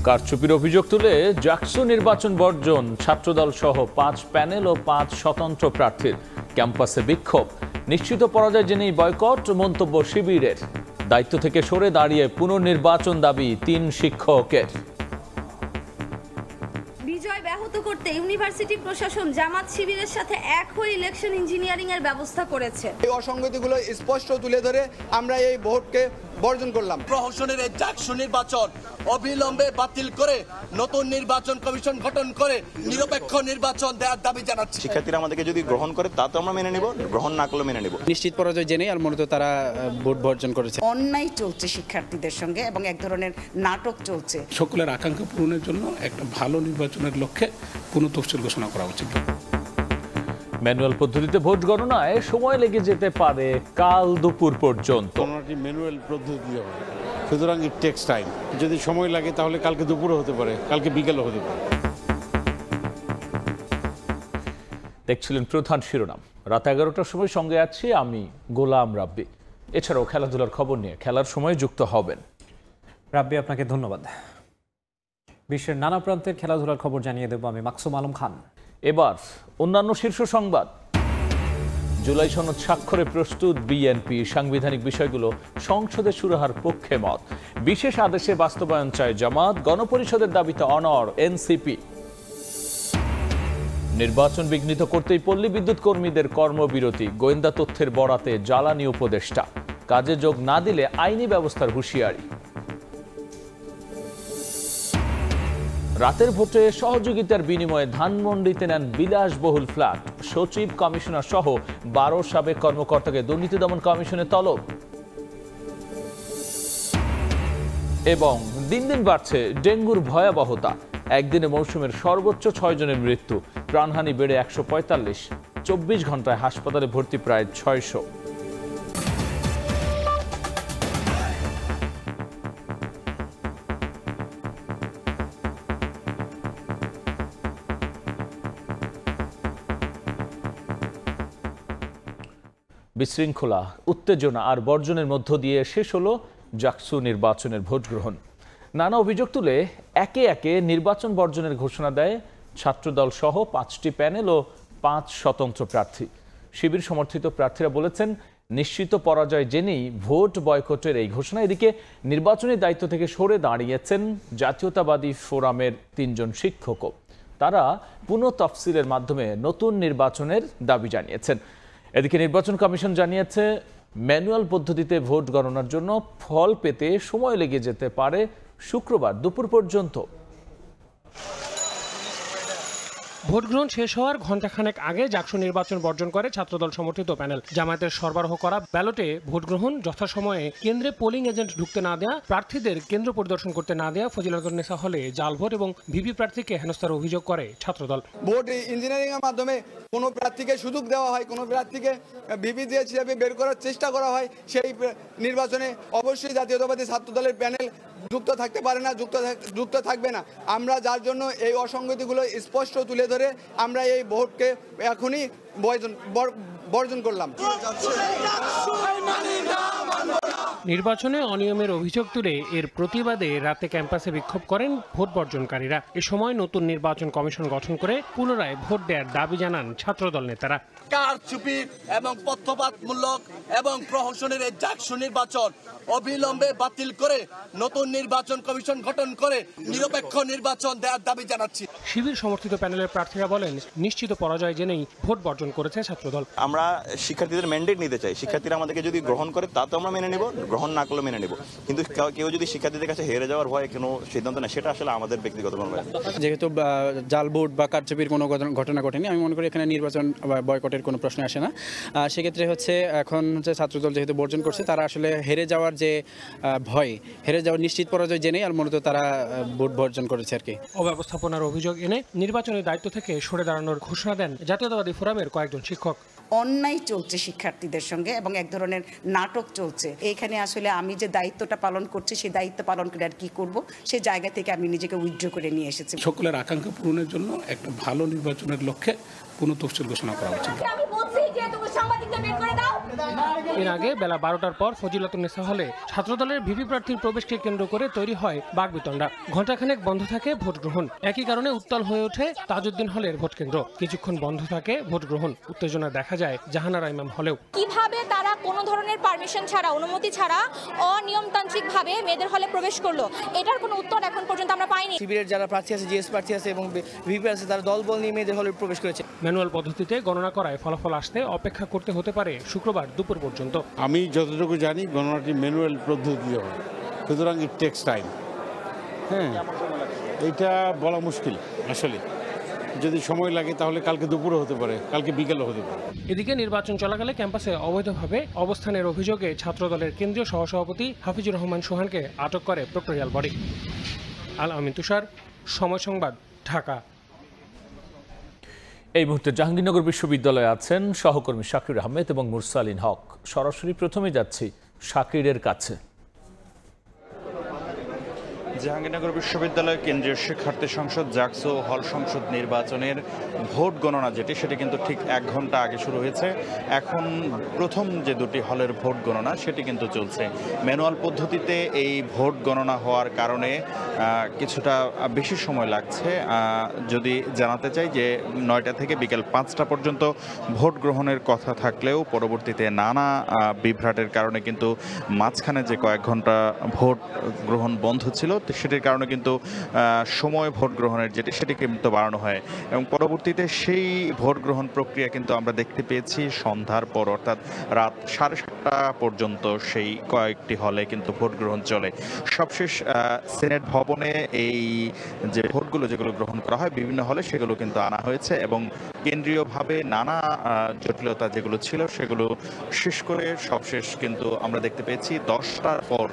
কারচুপির অভিযোগ তুলে জাকসু নির্বাচন বর্জন, ছাত্রদল সহ 5 প্যানেল ও 5 স্বতন্ত্র প্রার্থীর ক্যাম্পাসে বিক্ষোভ। নিশ্চিত পরাজয় জেনেই বয়কট, মন্তব্য শিবিরের। দায়িত্ব থেকে সরে দাঁড়িয়ে পুনর্নির্বাচন দাবি 3 শিক্ষকের। বিজয় ব্যাহত করতে ইউনিভার্সিটি প্রশাসন জামাত শিবিরের সাথে এক হয়ে ইলেকশন ইঞ্জিনিয়ারিং এর ব্যবস্থা করেছে। এই অসঙ্গতিগুলো স্পষ্ট তুলে ধরে আমরা এই ভোটকে বর্জন করলাম। প্রহসনের এই জাকসু নির্বাচন অবিলম্বে বাতিল করে নতুন নির্বাচন কমিশন গঠন করে নিরপেক্ষ নির্বাচন দেওয়ার দাবি জানাচ্ছি। শিক্ষার্থীরা আমাদেরকে যদি গ্রহণ করে তা তো আমরা মেনে নেব, গ্রহণ না করলে মেনে নেব। নিশ্চিত পরাজয় জেনেই আর মূলত তারা ভোট বর্জন করেছে। অন্যায় চলছে শিক্ষার্থীদের সঙ্গে এবং এক ধরনের নাটক চলছে। সকলের আকাঙ্ক্ষা পূরণের জন্য একটা ভালো নির্বাচনের লক্ষ্যে পুনঃতফসিল ঘোষণা করা উচিত। ম্যানুয়াল পদ্ধতিতে ভোট গণনায় সময় লেগে যেতে পারে কাল দুপুর পর্যন্ত। ম্যানুয়াল পদ্ধতি হবে, সুতরাং ইট টেকস টাইম। যদি সময় লাগে তাহলে কালকে দুপুরও হতে পারে, কালকে বিকেলও হতে পারে। দেখছিলেন প্রধান শিরোনাম। রাত 11টার সময় সঙ্গে আছি আমি গোলাম রাব্বি। এছাড়াও খেলাধুলার খবর নিয়ে খেলার সময় যুক্ত হবেন রাব্বি। আপনাকে ধন্যবাদ। বিশ্বের নানা প্রান্তের খেলাধুলার খবর জানিয়ে দেব আমি মাকসুম আলম খান। এবার অন্যান্য শীর্ষ সংবাদ। জুলাই সনদ স্বাক্ষরে প্রস্তুত বিএনপি, সাংবিধানিক বিষয়গুলো সংসদে সুরাহার পক্ষে মত। বিশেষ আদেশে বাস্তবায়ন চায় জামাত, গণপরিষদের দাবিতে অনড় এনসিপি। নির্বাচন বিঘ্নিত করতেই পল্লী বিদ্যুৎ কর্মীদের কর্মবিরতি, গোয়েন্দা তথ্যের বরাতে জ্বালানি উপদেষ্টা। কাজে যোগ না দিলে আইনি ব্যবস্থার হুঁশিয়ারি। রাতের ভোটে সহযোগিতার বিনিময়ে ধানমন্ডিতে নেন বিলাসবহুল ফ্ল্যাট। সচিব, কমিশনার সহ 12 সাবেক কর্মকর্তাকে দুর্নীতি দমন কমিশনে তলব। এবং দিন দিন বাড়ছে ডেঙ্গুর ভয়াবহতা। একদিনে মৌসুমের সর্বোচ্চ 6 জনের মৃত্যু, প্রাণহানি বেড়ে 145। 24 ঘন্টায় হাসপাতালে ভর্তি প্রায় 600। বিশৃঙ্খলা, উত্তেজনা আর বর্জনের মধ্য দিয়ে শেষ হলো জাকসু নির্বাচনের ভোট গ্রহণ। নানা অভিযোগ তুলে একে একে নির্বাচন বর্জনের ঘোষণা দেয় ছাত্রদল সহ 5টি প্যানেল ও 5 স্বতন্ত্র প্রার্থী। শিবির সমর্থিত প্রার্থীরা বলেছেন, নিশ্চিত পরাজয় জেনেই ভোট বয়কটের এই ঘোষণা। এদিকে নির্বাচনী দায়িত্ব থেকে সরে দাঁড়িয়েছেন জাতীয়তাবাদী ফোরামের 3 জন শিক্ষকও। তারা পুনঃতফসিলের মাধ্যমে নতুন নির্বাচনের দাবি জানিয়েছেন। এদিকে নির্বাচন কমিশন জানিয়েছে, ম্যানুয়াল পদ্ধতিতে ভোট গণনার জন্য ফল পেতে সময় লেগে যেতে পারে শুক্রবার দুপুর পর্যন্ত। ভোট গ্রহণ শেষ হওয়ার ঘণ্টাখানেক আগে জাকসু নির্বাচন বর্জন করে ছাত্রদল সমর্থিত প্যানেল। জামায়াতের সরবরাহ করা ব্যালটে ভোট গ্রহণ যথাসময়ে কেন্দ্রে পোলিং এজেন্ট ঢুকতে না দেয়া, প্রার্থীদের কেন্দ্র পরিদর্শন করতে না দেয়া, ফজিলাতুন্নেসা হলে জাল ভোট এবং ভিভি প্রার্থীকে হেনস্থার অভিযোগ করে ছাত্রদল। ভোট ইঞ্জিনিয়ারিং এর মাধ্যমে কোনো প্রার্থীকে সুযোগ দেওয়া হয়, কোনো প্রার্থীকে ভিভি দিয়ে হিসাবে বের করার চেষ্টা করা হয়, সেই নির্বাচনে অবশ্যই জাতীয়তাবাদী ছাত্রদলের প্যানেল যুক্ত থাকতে পারে না, যুক্ত থাকবে না। আমরা যার জন্য এই অসঙ্গতিগুলো স্পষ্ট তুলে ধরে আমরা এই ভোটকে এখনই বর্জন করলাম। নির্বাচনে অনিয়মের অভিযোগ তুলে এর প্রতিবাদে রাতে ক্যাম্পাসে বিক্ষোভ করেন ভোট বর্জনকারীরা। এ সময় নতুন নির্বাচন কমিশন গঠন করে পুনরায় ভোট দেওয়ার দাবি জানান ছাত্রদল নেতারা। কারচুপি এবং পক্ষপাতমূলক এবং প্রহসনের এই জাকসু নির্বাচন অবিলম্বে বাতিল করে নতুন নির্বাচন কমিশন গঠন করে নিরপেক্ষ নির্বাচন দেওয়ার দাবি জানাচ্ছি। শিবির সমর্থিত প্যানেলের প্রার্থীরা বলেন, নিশ্চিত পরাজয় জেনেই ভোট বর্জন করেছে ছাত্রদল। আমরা শিক্ষার্থীদের ম্যান্ডেট নিতে চাই। শিক্ষার্থীরা আমাদেরকে যদি গ্রহণ করে তা তো আমরা মেনে নেব, গ্রহণ না করলে মেনে নেব। কিন্তু কেউ যদি শিক্ষার্থীদের কাছে হেরে যাওয়ার ভয়ে কোনো সিদ্ধান্ত নেয়, সেটা আসলে আমাদের ব্যক্তিগত কোনো ব্যাপার। যেহেতু জাল ভোট বা কারচুপির কোনো ঘটনা ঘটেনি, আমি মনে করি এখানে নির্বাচন বয়কটের কোনো প্রশ্ন আসে না। সেক্ষেত্রে এখন ছাত্রদল যেহেতু বর্জন করছে, তারা আসলে হেরে যাওয়ার যে ভয়, হেরে যাওয়ার নিশ্চিত পরাজয় জেনেই আর মূলত তারা ভোট বর্জন করেছে আর কি। অব্যবস্থাপনার অভিযোগ এনে নির্বাচনের দায়িত্ব থেকে সরে দাঁড়ানোর ঘোষণা দেন জাতীয়তাবাদী ফোরামের কয়েকজন শিক্ষক। অন্যায় চলছে শিক্ষার্থীদের সঙ্গে এবং এক ধরনের নাটক চলছে। এখানে আসলে আমি যে দায়িত্বটা পালন করছি, সেই দায়িত্ব পালন করে আর কি করব, সেই জায়গা থেকে আমি নিজেকে উইথড্র করে নিয়ে এসেছি। সকলের আকাঙ্ক্ষা পূরণের জন্য একটা ভালো নির্বাচনের লক্ষ্যে পুনঃতফসিল ঘোষণা করা উচিত। এর আগে বেলা 12টার পর ফজিলাতুন্নেসা হলে ছাত্রদলের ভিপি প্রার্থীর প্রবেশকে কেন্দ্র করে তৈরি হয় বাকবিতণ্ডা। ঘণ্টাখানেক বন্ধ থাকে ভোট গ্রহণ। একই কারণে উত্তাল হয়ে ওঠে তাজউদ্দিন হলের ভোট কেন্দ্র। কিছুক্ষণ বন্ধ থাকে ভোট গ্রহণ। উত্তেজনা দেখা যায় জাহানারা ইমাম হলেও। কিভাবে তারা কোনো ধরনের পারমিশন ছাড়া, অনুমতি ছাড়া অনিয়মতান্ত্রিকভাবে মেয়েদের হলে প্রবেশ করলো, এটার কোনো উত্তর এখন পর্যন্ত আমরা পাইনি। শিবিরের যারা প্রার্থী আছে, জিএস প্রার্থী আছে এবং ভিপি আছে, তারা দলবল নিয়ে মেয়েদের হলে প্রবেশ করেছে। ম্যানুয়াল পদ্ধতিতে গণনা করায় ফলাফল আসতে অপেক্ষা করতে হতে পারে শুক্রবার দুপুর পর্যন্ত। আমি যতটুকু জানি গণনাটি ম্যানুয়াল পদ্ধতিতে হয়, সুতরাং ইট টেক্স টাইম। হ্যাঁ, এটা বলা মুশকিল আসলে। যদি সময় লাগে তাহলে কালকে দুপুরে হতে পারে, কালকে বিকেলে হতে পারে। এদিকে নির্বাচন চলাকালে ক্যাম্পাসে অবৈধভাবে অবস্থানের অভিযোগে ছাত্রদলের কেন্দ্রীয় সহসভাপতি হাফিজুর রহমান সোহানকে আটক করে প্রক্টোরিয়াল বডি। আল আমিন তুষার, সময় সংবাদ, ঢাকা। এই মুহূর্তে জাহাঙ্গীরনগর বিশ্ববিদ্যালয়ে আছেন সহকর্মী শাকির আহমেদ এবং মুরসালিন হক। সরাসরি প্রথমে যাচ্ছি শাকিরের কাছে। জাহাঙ্গীরনগর বিশ্ববিদ্যালয়ের কেন্দ্রীয় শিক্ষার্থী সংসদ জাকসু হল সংসদ নির্বাচনের ভোট গণনা সেটি কিন্তু ঠিক 1 ঘন্টা আগে শুরু হয়েছে। এখন প্রথম যে দুটি হলের ভোট গণনা সেটি কিন্তু চলছে। ম্যানুয়াল পদ্ধতিতে এই ভোট গণনা হওয়ার কারণে কিছুটা বেশি সময় লাগছে। যদি জানাতে চাই যে 9টা থেকে বিকেল 5টা পর্যন্ত ভোট গ্রহণের কথা থাকলেও পরবর্তীতে নানা বিভ্রাটের কারণে কিন্তু মাঝখানে যে কয়েক ঘন্টা ভোট গ্রহণ বন্ধ ছিল, সেটির কারণে কিন্তু সময় ভোট গ্রহণের সেটি কিন্তু বাড়ানো হয় এবং পরবর্তীতে সেই ভোট গ্রহণ প্রক্রিয়া কিন্তু আমরা দেখতে পেয়েছি সন্ধ্যার পর, অর্থাৎ রাত 7:30টা পর্যন্ত সেই কয়েকটি হলে কিন্তু ভোট গ্রহণ চলে। সবশেষ সিনেট ভবনে এই যে ভোটগুলো যেগুলো গ্রহণ করা হয় বিভিন্ন হলে সেগুলো কিন্তু আনা হয়েছে এবং কেন্দ্রীয়ভাবে নানা জটিলতা যেগুলো ছিল সেগুলো শেষ করে সবশেষ কিন্তু আমরা দেখতে পেয়েছি 10টার পর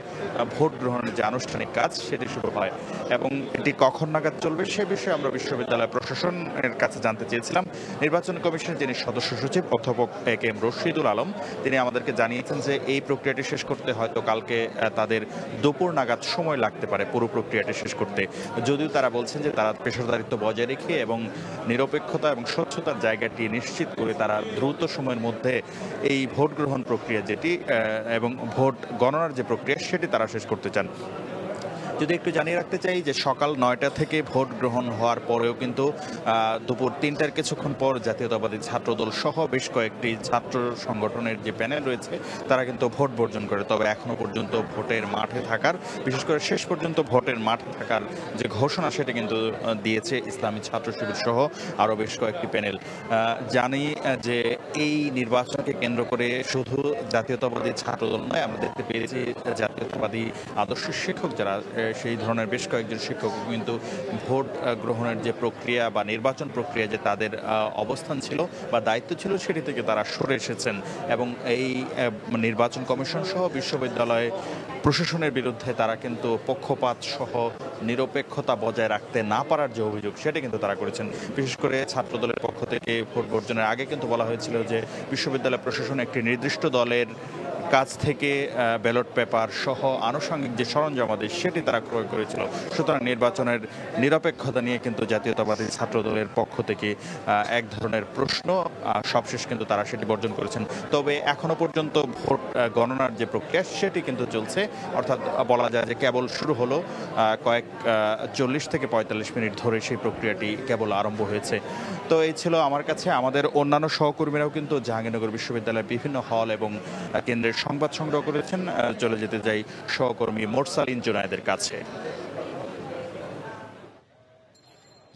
ভোট গ্রহণের যে আনুষ্ঠানিক কাজ সেটি শুরু হয় এবং এটি কখন নাগাদ চলবে সে বিষয়ে আমরা বিশ্ববিদ্যালয় প্রশাসনের কাছে জানতে চেয়েছিলাম। নির্বাচন কমিশনের যিনি সদস্য সচিব অধ্যাপক এ.কে.এম. রশিদুল আলম, তিনি আমাদেরকে জানিয়েছেন যে এই প্রক্রিয়াটি শেষ করতে হয়তো কালকে তাদের দুপুর নাগাদ সময় লাগতে পারে পুরো প্রক্রিয়াটি শেষ করতে। যদিও তারা বলছেন যে তারা পেশাদারিত্ব বজায় রেখে এবং নিরপেক্ষতা এবং স্বচ্ছতার জায়গাটি নিশ্চিত করে তারা দ্রুত সময়ের মধ্যে এই ভোট গ্রহণ প্রক্রিয়া এবং ভোট গণনার যে প্রক্রিয়া সেটি তারা শেষ করতে চান। যদি একটু জানিয়ে রাখতে চাই যে সকাল 9টা থেকে ভোট গ্রহণ হওয়ার পরেও কিন্তু দুপুর 3টার কিছুক্ষণ পর জাতীয়তাবাদী ছাত্রদল সহ বেশ কয়েকটি ছাত্র সংগঠনের যে প্যানেল রয়েছে তারা কিন্তু ভোট বর্জন করে। তবে এখনো পর্যন্ত ভোটের মাঠে থাকার, বিশেষ করে শেষ পর্যন্ত ভোটের মাঠে থাকার যে ঘোষণা সেটা কিন্তু দিয়েছে ইসলামী ছাত্র শিবির সহ আরও বেশ কয়েকটি প্যানেল। জানি যে এই নির্বাচনকে কেন্দ্র করে শুধু জাতীয়তাবাদী ছাত্রদল নয়, আমরা দেখতে পেয়েছি জাতীয়তাবাদী আদর্শ শিক্ষক যারা সেই ধরনের বেশ কয়েকজন শিক্ষক কিন্তু ভোট গ্রহণের যে প্রক্রিয়া বা নির্বাচন প্রক্রিয়া যে তাদের অবস্থান ছিল বা দায়িত্ব ছিল সেটি থেকে তারা সরে এসেছেন এবং এই নির্বাচন কমিশন সহ বিশ্ববিদ্যালয় প্রশাসনের বিরুদ্ধে তারা কিন্তু পক্ষপাত সহ নিরপেক্ষতা বজায় রাখতে না পারার যে অভিযোগ সেটা কিন্তু তারা করেছেন। বিশেষ করে ছাত্রদলের পক্ষ থেকে ভোট বর্জনের আগে কিন্তু বলা হয়েছিল যে বিশ্ববিদ্যালয় প্রশাসন একটি নির্দিষ্ট দলের কাছ থেকে ব্যালট পেপার সহ আনুষঙ্গিক যে সরঞ্জামাদি সেটি তারা ক্রয় করেছিল। সুতরাং নির্বাচনের নিরপেক্ষতা নিয়ে কিন্তু জাতীয়তাবাদী ছাত্রদলের পক্ষ থেকে এক ধরনের প্রশ্ন, সবশেষ কিন্তু তারা সেটি বর্জন করেছেন। তবে এখনো পর্যন্ত ভোট গণনার যে প্রক্রিয়া সেটি কিন্তু চলছে, অর্থাৎ বলা যায় যে কেবল শুরু হলো, 40 থেকে 45 মিনিট ধরে সেই প্রক্রিয়াটি কেবল আরম্ভ হয়েছে। তো এই ছিল আমার কাছে। আমাদের অন্যান্য সহকর্মীরাও কিন্তু জাহাঙ্গীরনগর বিশ্ববিদ্যালয়ের বিভিন্ন হল এবং কেন্দ্রের সংবাদ সংগ্রহ করেছেন। চলে যেতে যাই সহকর্মী মোরসালিন জুনায়েদের কাছে।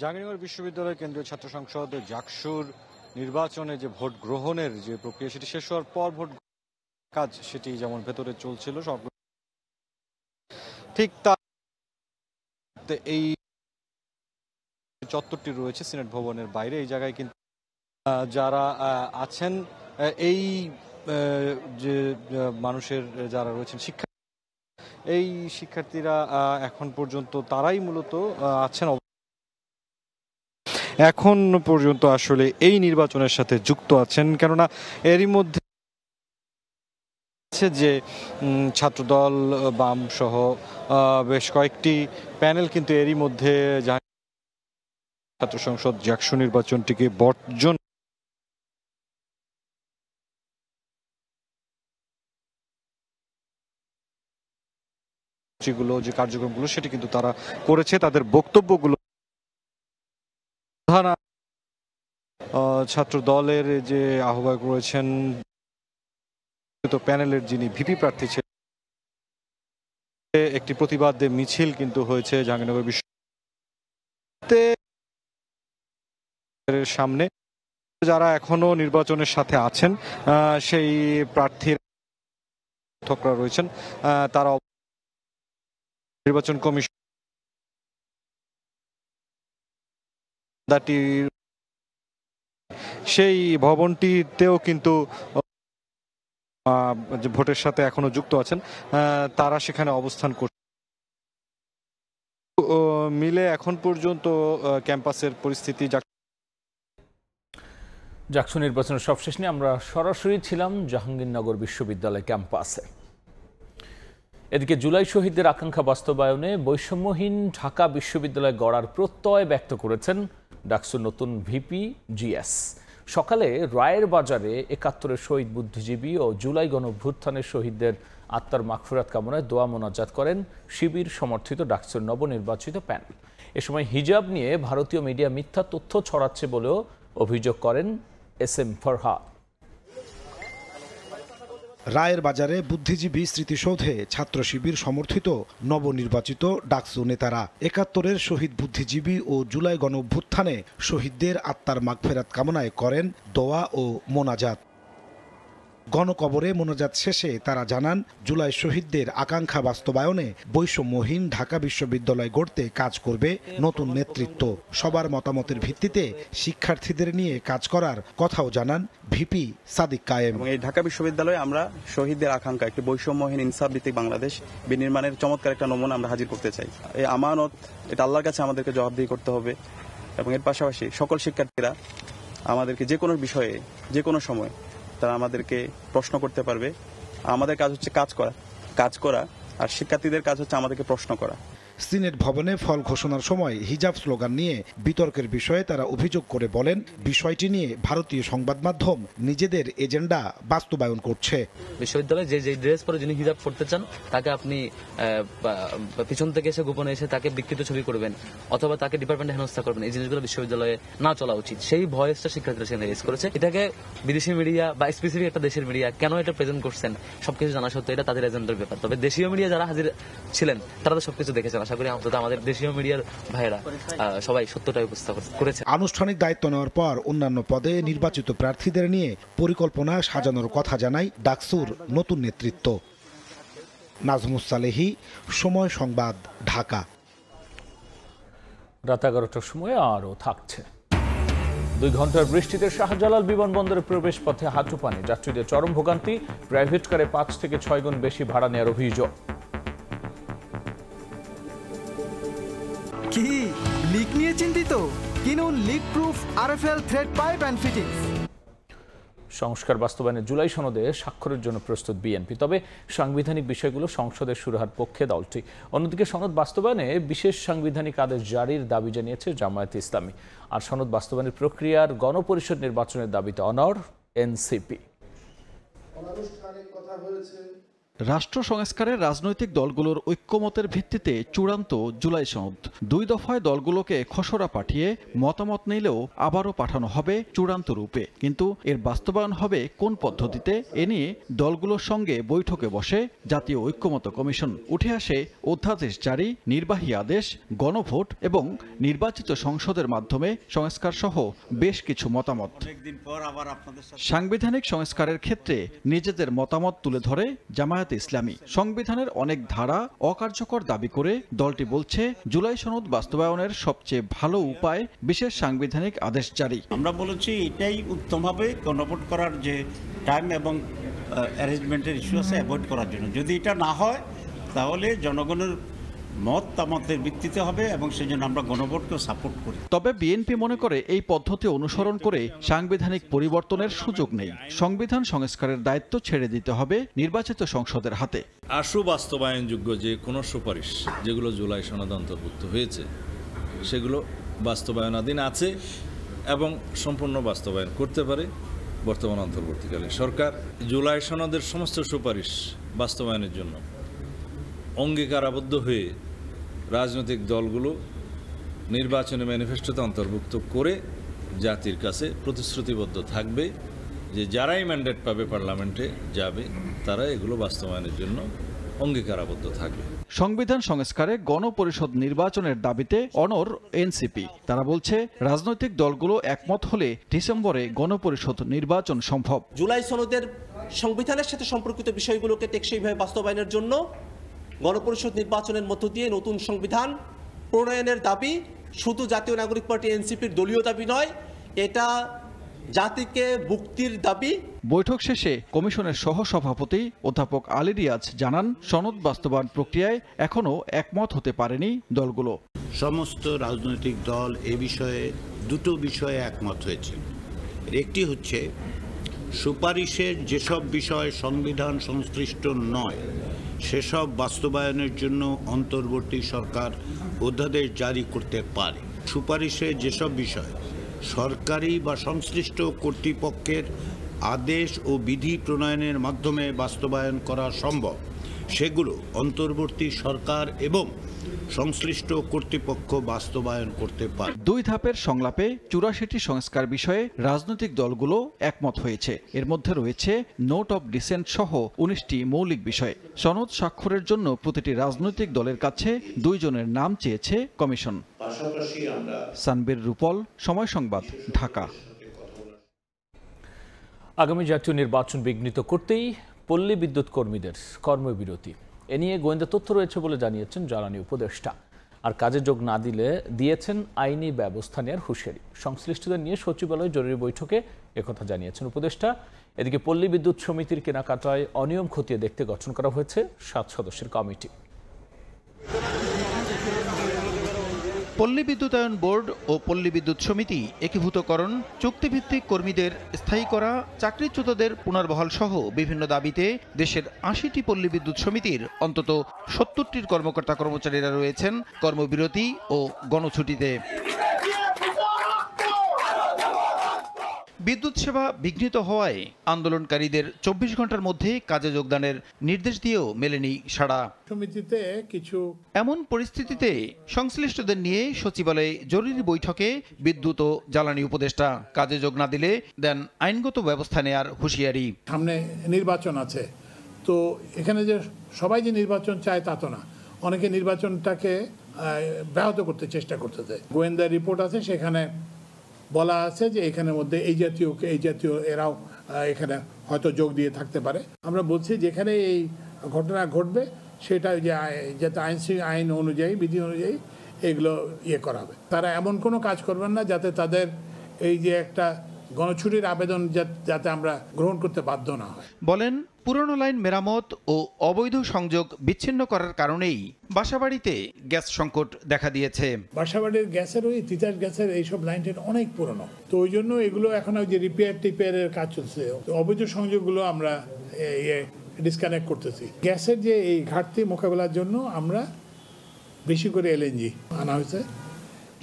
জাহাঙ্গীরনগর বিশ্ববিদ্যালয় কেন্দ্রীয় ছাত্র সংসদ জাকসুর নির্বাচনে যে ভোট গ্রহণের যে প্রক্রিয়া সেটি শেষ হওয়ার পর ভোট কাজ সেটি যেমন ভেতরে চলছিল সব ঠিক তা এই চত্বরটি রয়েছে সিনেট ভবনের বাইরে। এই জায়গায় কিন্তু যারা আছেন এই যে মানুষের যারা রয়েছেন এই শিক্ষার্থীরা এখন পর্যন্ত তারাই মূলত আছেন, এখন পর্যন্ত আসলে এই নির্বাচনের সাথে যুক্ত আছেন। কেননা এরই মধ্যে যে ছাত্রদল বাম সহ বেশ কয়েকটি প্যানেল কিন্তু এরই মধ্যে ছাত্র সংসদ জাকসু নির্বাচনটিকে বর্জন যেগুলো যে কার্যক্রমগুলো সেটি কিন্তু তারা করেছে। তাদের বক্তব্যগুলো প্রধান ছাত্র দলের যে আহ্বায়ক রয়েছেন প্যানেলের যিনি ভিপি প্রার্থী ছিলেন, একটি প্রতিবাদ মিছিল কিন্তু হয়েছে জাহাঙ্গীরনগর বিশ্ববিদ্যালয়ের সামনে। যারা এখনো নির্বাচনের সাথে আছেন সেই প্রার্থীর সমর্থকরা রয়েছেন, তারা নির্বাচন কমিশন সেই ভবনটিতেও কিন্তু ভোটের সাথে এখনো যুক্ত আছেন, তারা সেখানে অবস্থান করছে। মিলে এখন পর্যন্ত ক্যাম্পাসের পরিস্থিতি জাকসু নির্বাচনের সবশেষ নিয়ে আমরা সরাসরি ছিলাম জাহাঙ্গীরনগর বিশ্ববিদ্যালয় ক্যাম্পাসে। এদিকে জুলাই শহীদদের আকাঙ্ক্ষা বাস্তবায়নে বৈষম্যহীন ঢাকা বিশ্ববিদ্যালয় গড়ার প্রত্যয় ব্যক্ত করেছেন ডাকসুর নতুন ভিপি জিএস। সকালে রায়ের বাজারে ৭১-এর শহীদ বুদ্ধিজীবী ও জুলাই গণঅভ্যুত্থানের শহীদদের আত্মার মাগফিরাত কামনায় দোয়া মোনাজাত করেন শিবির সমর্থিত ডাকসুর নবনির্বাচিত প্যানেল। এ সময় হিজাব নিয়ে ভারতীয় মিডিয়া মিথ্যা তথ্য ছড়াচ্ছে বলেও অভিযোগ করেন এসএম ফরহাদ। রায়ের বাজারে বুদ্ধিজীবী স্মৃতিসৌধে ছাত্র শিবির সমর্থিত নবনির্বাচিত ডাকসু নেতারা ৭১-এর শহীদ বুদ্ধিজীবী ও জুলাই গণঅভ্যুত্থানে শহীদদের আত্মার মাগফিরাত কামনায় করেন দোয়া ও মোনাজাত। গণকবরে মোনাজাত শেষে তারা জানান, জুলাই শহীদদের আকাঙ্ক্ষা বাস্তবায়নে বৈষম্যহীন ঢাকা বিশ্ববিদ্যালয় গড়তে কাজ করবে নতুন নেতৃত্ব। সবার মতামতের ভিত্তিতে শিক্ষার্থীদের নিয়ে কাজ করার কথাও জানান ভিপি সাদিক কায়েম। এই ঢাকা বিশ্ববিদ্যালয়ে আমরা শহীদদের আকাঙ্ক্ষা একটি বৈষম্যহীন ইনসাফ ভিত্তিক বাংলাদেশ বিনির্মাণের চমৎকার একটা নমুনা আমরা হাজির করতে চাই। এই আমানত এটা আল্লাহর কাছে আমাদেরকে জবাবদিহি করতে হবে এবং এর পাশাপাশি সকল শিক্ষার্থীরা আমাদেরকে যে কোনো বিষয়ে যে কোনো সময় তারা আমাদেরকে প্রশ্ন করতে পারবে। আমাদের কাজ হচ্ছে কাজ করা আর শিক্ষার্থীদের কাজ হচ্ছে আমাদেরকে প্রশ্ন করা। সিনেট ভবনে ফল ঘোষণার সময় হিজাব স্লোগান নিয়ে বিতর্কের বিষয়ে তারা অভিযোগ করে বলেন, বিষয়টি নিয়ে ভারতীয় সংবাদ মাধ্যম নিজেদের এজেন্ডা বাস্তবায়ন করছে। বিশ্ববিদ্যালয়ে যে ড্রেস পরে যিনি হিজাব পড়তে চান তাকে আপনি পিছন থেকে এসে গোপনে এসে তাকে বিকৃত ছবি করবেন অথবা তাকে ডিপার্টমেন্টে হেনস্থা করবেন, এই জিনিসগুলো বিশ্ববিদ্যালয়ে না চলা উচিত। সেই ভয়েসটা শিক্ষার্থীরা সেখানে রেজ করেছে। এটাকে বিদেশি মিডিয়া বা স্পেসিফিক একটা দেশের মিডিয়া কেন এটা প্রেজেন্ট করছেন সবকিছু জানা সত্ত্বেও এটা তাদের এজেন্ডার ব্যাপার। তবে দেশীয় মিডিয়া যারা হাজির ছিলেন তারা তো সবকিছু দেখেছেন। আশা করি আমাদের দেশীয় মিডিয়ার ভাইয়েরা সবাই সত্যটাই উপস্থাপন করেছে। আনুষ্ঠানিক দায়িত্ব নেওয়ার পর অন্যান্য পদে নির্বাচিত প্রার্থীদের নিয়ে পরিকল্পনা সাজানোর কথা জানায় ডাকসুর নতুন নেতৃত্ব। নাজমুস সালেহি, সময় সংবাদ, ঢাকা। রাত ১১টার সময় আরও থাকছে। ২ ঘন্টার বৃষ্টিতে শাহজালাল বিমানবন্দরের প্রবেশ পথে হাঁটু পানি, যাত্রীদের চরম ভোগান্তি। প্রাইভেট কারে ৫ থেকে ৬ গুণ বেশি ভাড়া নেওয়ার অভিযোগ। কি লিক নিয়ে চিন্তিত? কিনুন leak proof RFL thread pipe and fittings. সংস্কার বাস্তবায়নে জুলাই সনদে স্বাক্ষরের জন্য প্রস্তুত বিএনপি, তবে সাংবিধানিক বিষয়গুলো সংসদে সুরাহার পক্ষে দলটি। অন্যদিকে সনদ বাস্তবায়নে বিশেষ সাংবিধানিক আদেশ জারির দাবি জানিয়েছে জামায়াতে ইসলামী। আর সনদ বাস্তবায়নের প্রক্রিয়ার গণপরিষদ নির্বাচনের দাবিতে অনড় এনসিপি। রাষ্ট্র সংস্কারের রাজনৈতিক দলগুলোর ঐক্যমতের ভিত্তিতে চূড়ান্ত জুলাই সনদ। 2 দফায় দলগুলোকে খসড়া পাঠিয়ে মতামত নিলেও আবারও পাঠানো হবে চূড়ান্ত রূপে। কিন্তু এর বাস্তবায়ন হবে কোন পদ্ধতিতে, এ নিয়ে দলগুলোর সঙ্গে বৈঠকে বসে জাতীয় ঐক্যমত্য কমিশন। উঠে আসে অধ্যাদেশ জারি, নির্বাহী আদেশ, গণভোট এবং নির্বাচিত সংসদের মাধ্যমে সংস্কার সহ বেশ কিছু মতামত। সাংবিধানিক সংস্কারের ক্ষেত্রে নিজেদের মতামত তুলে ধরে জামায়াত ইসলামী। সংবিধানের অনেক ধারা অকার্যকর দাবি করে দলটি বলছে, জুলাই সনদ বাস্তবায়নের সবচেয়ে ভালো উপায় বিশেষ সাংবিধানিক আদেশ জারি। আমরা বলেছি এটাই উত্তম হবে গণভোট করার যে টাইম এবং অ্যারেঞ্জমেন্টের ইস্যু আছে অ্যাভয়েড করার জন্য। যদি এটা না হয় তাহলে জনগণের মতামতের ভিত্তিতে হবে এবং সেজন্য আমরা গণভোটকে সাপোর্ট করি। তবে বিএনপি মনে করে এই পদ্ধতি অনুসরণ করে সাংবিধানিক পরিবর্তনের সুযোগ নেই। সংবিধান সংস্কারের দায়িত্ব ছেড়ে দিতে হবে নির্বাচিত সংসদের হাতে। আশু বাস্তবায়নযোগ্য যে কোনো সুপারিশ যেগুলো জুলাই সনদ অন্তর্ভুক্ত হয়েছে সেগুলো বাস্তবায়নাধীন আছে এবং সম্পূর্ণ বাস্তবায়ন করতে পারে বর্তমান অন্তর্বর্তীকালীন সরকার। জুলাই সনদের সমস্ত সুপারিশ বাস্তবায়নের জন্য অঙ্গীকারাবদ্ধ হয়ে রাজনৈতিক দলগুলো নির্বাচনী ম্যানিফেস্টোতে অন্তর্ভুক্ত করে জাতির কাছে প্রতিশ্রুতিবদ্ধ থাকবে যে যারাই ম্যান্ডেট পাবে পার্লামেন্টে যাবে তারা এগুলো বাস্তবায়নের জন্য অঙ্গীকারাবদ্ধ থাকবে। সংবিধান সংস্কারে গণপরিষদ নির্বাচনের দাবিতে অনড় এনসিপি। তারা বলছে রাজনৈতিক দলগুলো একমত হলে ডিসেম্বরে গণপরিষদ নির্বাচন সম্ভব। জুলাই সনদের সংবিধানের সাথে সম্পর্কিত বিষয়গুলোকে টেকসইভাবে বাস্তবায়নের জন্য গণপরিষদ নির্বাচনের মধ্য দিয়ে নতুন সংবিধান প্রণয়নের দাবি শুধু জাতীয় নাগরিক পার্টি এনসিপির দলীয় দাবি নয়, এটা জাতিকে মুক্তির দাবি। বৈঠক শেষে কমিশনের সহসভাপতি অধ্যাপক আলী রিয়াজ জানান, সনদ বাস্তবায়ন প্রক্রিয়ায় এখনো একমত হতে পারেনি দলগুলো। সমস্ত রাজনৈতিক দল এ বিষয়ে দুটো বিষয়ে একমত হয়েছে। একটি হচ্ছে সুপারিশের যেসব বিষয় সংবিধান সংশ্লিষ্ট নয় সেসব বাস্তবায়নের জন্য অন্তর্বর্তী সরকার অধ্যাদেশ জারি করতে পারে। সুপারিশের যেসব বিষয় সরকারি বা সংশ্লিষ্ট কর্তৃপক্ষের আদেশ ও বিধি প্রণয়নের মাধ্যমে বাস্তবায়ন করা সম্ভব সেগুলো অন্তর্বর্তী সরকার এবং সংশ্লিষ্ট কর্তৃপক্ষ বাস্তবায়ন করতে পারে। 2 ধাপের সংলাপে 84টি সংস্কার বিষয়ে রাজনৈতিক দলগুলো একমত হয়েছে। এর মধ্যে রয়েছে নোট অব ডিসেন্ট সহ 19টি মৌলিক বিষয়। সনদ স্বাক্ষরের জন্য প্রতিটি রাজনৈতিক দলের কাছে 2 জনের নাম চেয়েছে কমিশন। সানবীর রূপল, সময় সংবাদ, ঢাকা। আগামী জাতীয় নির্বাচন বিঘ্নিত করতেই পল্লী বিদ্যুৎ কর্মীদের কর্মবিরতি। এ নিয়ে গোয়েন্দা তথ্য রয়েছে বলে জানিয়েছেন জ্বালানি উপদেষ্টা। আর কাজে যোগ না দিলে দিয়েছেন আইনি ব্যবস্থা নেওয়ার হুঁশিয়ারি। সংশ্লিষ্টদের নিয়ে সচিবালয় জরুরি বৈঠকে একথা জানিয়েছেন উপদেষ্টা। এদিকে পল্লী বিদ্যুৎ সমিতির কেনাকাটায় অনিয়ম খতিয়ে দেখতে গঠন করা হয়েছে 7 সদস্যের কমিটি। পল্লী বিদ্যুতায়ন বোর্ড ও পল্লী বিদ্যুৎ সমিতি একীভূতকরণ, চুক্তিভিত্তিক কর্মীদের স্থায়ী করা, চাকরিচ্যুতদের পুনর্বহাল সহ বিভিন্ন দাবিতে দেশের 80টি পল্লী বিদ্যুৎ সমিতির অন্তত 70টির কর্মকর্তা কর্মচারীরা রয়েছেন কর্মবিরতি ও গণছুটিতে। বিদ্যুৎ সেবা বিঘ্নিত হওয়ায় আন্দোলনকারীদের 24 ঘন্টার মধ্যে কাজে যোগদানের নির্দেশ দিয়েও মেলেনি সাড়া। সমিতিতে কিছু এমন পরিস্থিতিতে সংশ্লিষ্টদের নিয়ে সচিবালয়ে জরুরি বৈঠকে বিদ্যুৎ ও জ্বালানি উপদেষ্টা। কাজে যোগ না দিলে দেন আইনগত ব্যবস্থা নেয়ার হুঁশিয়ারি। সামনে নির্বাচন আছে, তো এখানে যে সবাই যে নির্বাচন চায় তা তো না, অনেকে নির্বাচনটাকে ব্যাহত করতে চেষ্টা করতেছে। গোয়েন্দা রিপোর্ট আছে, সেখানে বলা আছে যে এখানের মধ্যে এই জাতীয় এরাও এখানে হয়তো যোগ দিয়ে থাকতে পারে। আমরা বলছি যেখানে এই ঘটনা ঘটবে সেটা যে যাতে আইন অনুযায়ী, বিধি অনুযায়ী এগুলো করা হবে। তারা এমন কোনো কাজ করবেন না যাতে তাদের এই যে একটা গণছুটির আবেদন যাতে আমরা গ্রহণ করতে বাধ্য না হয়। বলেন, পুরনো লাইন মেরামত ও অবৈধ সংযোগ বিচ্ছিন্ন করার কারণেই বাসাবাড়িতে গ্যাস সংকট দেখা দিয়েছে। বাসাবাড়ির গ্যাসের ওই তিতাস গ্যাসের এইসব লাইনটা অনেক পুরনো, তো ওই জন্য এগুলো এখন ওই যে রিপেয়ারের কাজ চলছে। অবৈধ সংযোগগুলো আমরা ডিসকানেক্ট করতেছি। গ্যাসের যে এই ঘাটতি মোকাবেলার জন্য আমরা বেশি করে এলএনজি আনা হয়েছে।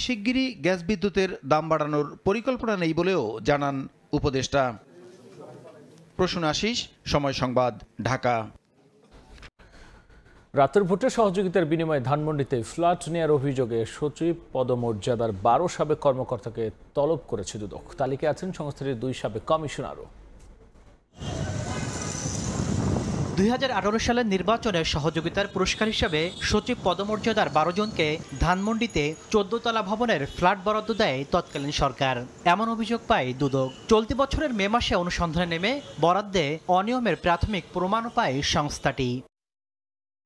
শিগগিরই গ্যাস বিদ্যুতের দাম বাড়ানোর পরিকল্পনা নেই বলেও জানান উপদেষ্টা। প্রসূন আশিস, সময় সংবাদ, ঢাকা। রাতের ভোটে সহযোগিতার বিনিময়ে ধানমন্ডিতে ফ্ল্যাট নেয়ার অভিযোগে সচিব পদমর্যাদার 12 সাবেক কর্মকর্তাকে তলব করেছে দুদক। তালিকায় আছেন সংস্থাটির 2 সাবেক কমিশনারও। 2018 সালের নির্বাচনে সহযোগিতার পুরস্কার হিসেবে সচিব পদমর্যাদার 12 জনকে ধানমন্ডিতে 14 তলা ভবনের ফ্ল্যাট বরাদ্দ দেয় তৎকালীন সরকার। এমন অভিযোগ পায় দুদক। চলতি বছরের মে মাসে অনুসন্ধানে নেমে বরাদ্দে অনিয়মের প্রাথমিক প্রমাণও পায় সংস্থাটি।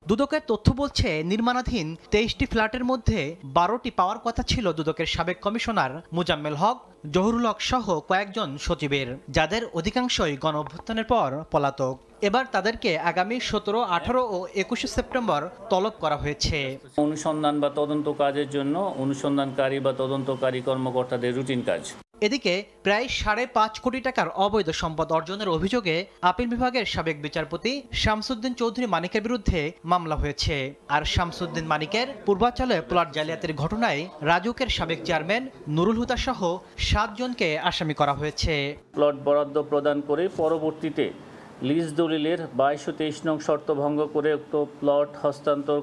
দুদকের তথ্য বলছে, নির্মাণাধীন 23টি ফ্ল্যাটের মধ্যে 12টি পাওয়ার কথা ছিল দুদকের সাবেক কমিশনার মুজাম্মেল হক, জহুরুল হক সহ কয়েকজন সচিবের, যাদের অধিকাংশই গণঅভ্যুত্থানের পর পলাতক। এবার তাদেরকে আগামী 17, 18 ও 21 সেপ্টেম্বর তলব করা হয়েছে। অনুসন্ধান বা তদন্ত কাজের জন্য অনুসন্ধানকারী বা তদন্তকারী কর্মকর্তাদের রুটিন কাজ। এদিকে প্রায় 5.5 কোটি টাকার অবৈধ সম্পদ অর্জনের অভিযোগে আপিল বিভাগের সাবেক বিচারপতি শামসুদ্দিন চৌধুরী মানিকের বিরুদ্ধে মামলা হয়েছে। আর শামসুদ্দিন মানিকের পূর্বাঞ্চলে প্লট জালিয়াতির ঘটনায় রাজুকের সাবেক চেয়ারম্যান নুরুল হুদা সহ 7 জনকে আসামি করা হয়েছে। প্লট বরাদ্দ প্রদান করে পরবর্তীতে লিজ দলিলের 22 ও 23 নং শর্ত ভঙ্গ করে উক্ত প্লট হস্তান্তর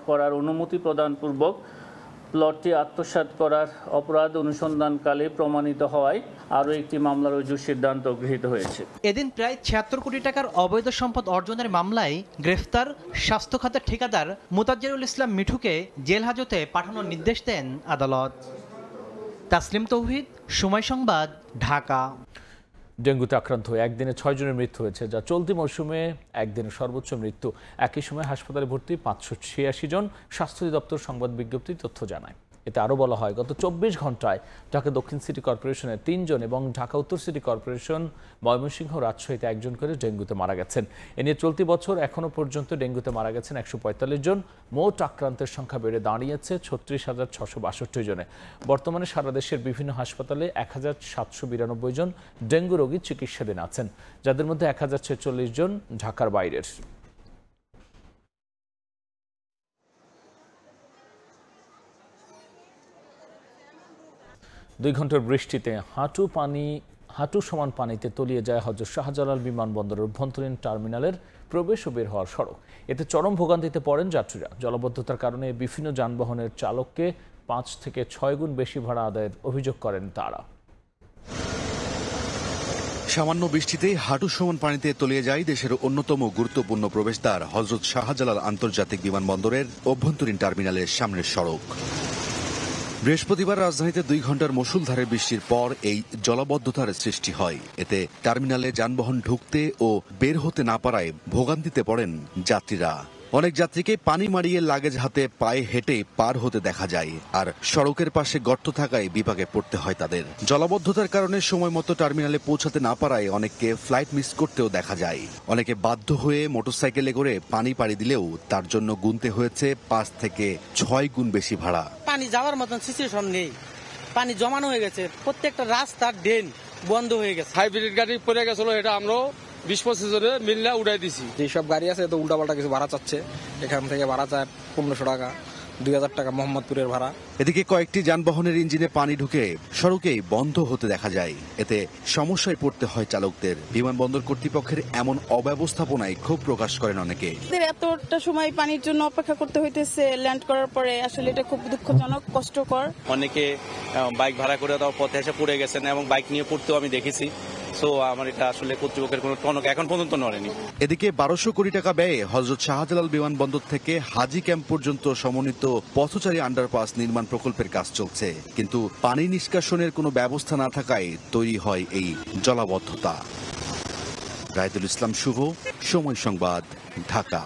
করার অনুমতি প্রদানপূর্বক প্লটটি আত্মসাৎ করার অপরাধ অনুসন্ধানকালে প্রমাণিত হওয়ায় আরও একটি মামলা রুজুর সিদ্ধান্ত গৃহীত হয়েছে। এদিন প্রায় ৭৬ কোটি টাকার অবৈধ সম্পদ অর্জনের মামলায় গ্রেফতার স্বাস্থ্য খাতের ঠিকাদার মোতাজ্জেরুল ইসলাম মিঠুকে জেল হাজতে পাঠানোর নির্দেশ দেন আদালত। তাসলিম তৌহিদ, সময় সংবাদ, ঢাকা। ডেঙ্গুতে আক্রান্ত হয়ে একদিনে 6 জনের মৃত্যু হয়েছে, যা চলতি মৌসুমে একদিনে সর্বোচ্চ মৃত্যু। একই সময় হাসপাতালে ভর্তি 586 জন। স্বাস্থ্য অধিদপ্তর সংবাদ বিজ্ঞপ্তি তথ্য জানায়। এতে আরও বলা হয়, গত 24 ঘন্টায় ঢাকা দক্ষিণ সিটি কর্পোরেশনের 3 জন এবং ঢাকা উত্তর সিটি কর্পোরেশন, ময়মনসিংহ, রাজশাহীতে 1 জন করে ডেঙ্গুতে মারা গেছেন। এ নিয়ে চলতি বছর এখনও পর্যন্ত ডেঙ্গুতে মারা গেছেন 145 জন। মোট আক্রান্তের সংখ্যা বেড়ে দাঁড়িয়েছে 36,662 জনে। বর্তমানে সারা দেশের বিভিন্ন হাসপাতালে 1,792 জন ডেঙ্গু রোগী চিকিৎসাধীন আছেন, যাদের মধ্যে 1,046 জন ঢাকার বাইরের। দুই ঘন্টার বৃষ্টিতে হাঁটু সমান পানিতে তলিয়ে যায় হযরত শাহজালাল বিমানবন্দরের অভ্যন্তরীণ টার্মিনালের প্রবেশ ও বের হওয়ার সড়ক। এতে চরম ভোগান্তিতে পড়েন যাত্রীরা। জলাবদ্ধতার কারণে বিভিন্ন যানবাহনের চালককে 5 থেকে 6 গুণ বেশি ভাড়া আদায়ের অভিযোগ করেন তারা। সামান্য বৃষ্টিতেই হাঁটু সমান পানিতে তলিয়ে যায় দেশের অন্যতম গুরুত্বপূর্ণ প্রবেশদ্বার হযরত শাহজালাল আন্তর্জাতিক বিমানবন্দরের অভ্যন্তরীণ টার্মিনালের সামনের সড়ক। বৃহস্পতিবার রাজধানীতে 2 ঘন্টার মুষলধারে বৃষ্টির পর এই জলাবদ্ধতার সৃষ্টি হয়। এতে টার্মিনালে যানবাহন ঢুকতে ও বের হতে না পারায় ভোগান্তিতে পড়েন যাত্রীরা। অনেক যাত্রীকে পানি মারিয়ে লাগেজ হাতে পায়ে হেঁটে পার হতে দেখা যায়, আর সড়কের পাশে গর্ত থাকায় বিপাকে পড়তে হয় তাদের। জলাবদ্ধতার কারণে সময় মতো টার্মিনালে পৌঁছাতে না পারায় অনেককে ফ্লাইট মিস করতেও দেখা যায়। অনেকে বাধ্য হয়ে মোটরসাইকেলে করে পানি পাড়ি দিলেও তার জন্য গুনতে হয়েছে 5 থেকে 6 গুণ বেশি ভাড়া। পানি যাওয়ার মতন সিচুয়েশন নেই, পানি জমানো হয়ে গেছে, প্রত্যেকটা রাস্তার ড্রেন বন্ধ হয়ে গেছে। হাইব্রিড গাড়ি পড়ে গেছিল, এটা আমরাও 20-25 জনে মিল্লা উড়াই দিছি। যেসব গাড়ি আছে তো উল্টাপাল্টা কিছু ভাড়া চাচ্ছে, এখান থেকে ভাড়া চায় 1500 টাকা, 2000 টাকা মোহাম্মদপুরের ভাড়া। এদিকে কয়েকটি যানবাহনের ইঞ্জিনে পানি ঢুকে সড়কেই বন্ধ হতে দেখা যায়। এতে সমস্যায় পড়তে হয় চালকদের। বিমানবন্দর কর্তৃপক্ষের এমন অব্যবস্থাপনায় ক্ষোভ প্রকাশ করেন অনেকে। এতটা সময় পানির জন্য অপেক্ষা করতে হইতেছে ল্যান্ড করার পরে, আসলে এটা খুব দুঃখজনক, কষ্টকর। অনেকে বাইক ভাড়া করে দেওয়ার পথে এসে পড়ে গেছেন এবং বাইক নিয়ে পড়তেও আমি দেখেছি। আমার এটা আসলে কর্তৃপক্ষের কোনো টনক এখন পর্যন্ত নড়েনি। এদিকে 1200 কোটি টাকা ব্যয়ে হযরত শাহজালাল বিমানবন্দর থেকে হাজী ক্যাম্প পর্যন্ত সমন্বিত পথচারী আন্ডারপাস নির্মাণ প্রকল্পের কাজ চলছে, কিন্তু পানি নিষ্কাশনের কোনো ব্যবস্থা না থাকায় তৈরি হয় এই জলাবদ্ধতা। রায়দুল ইসলাম শুভ, সময় সংবাদ, ঢাকা।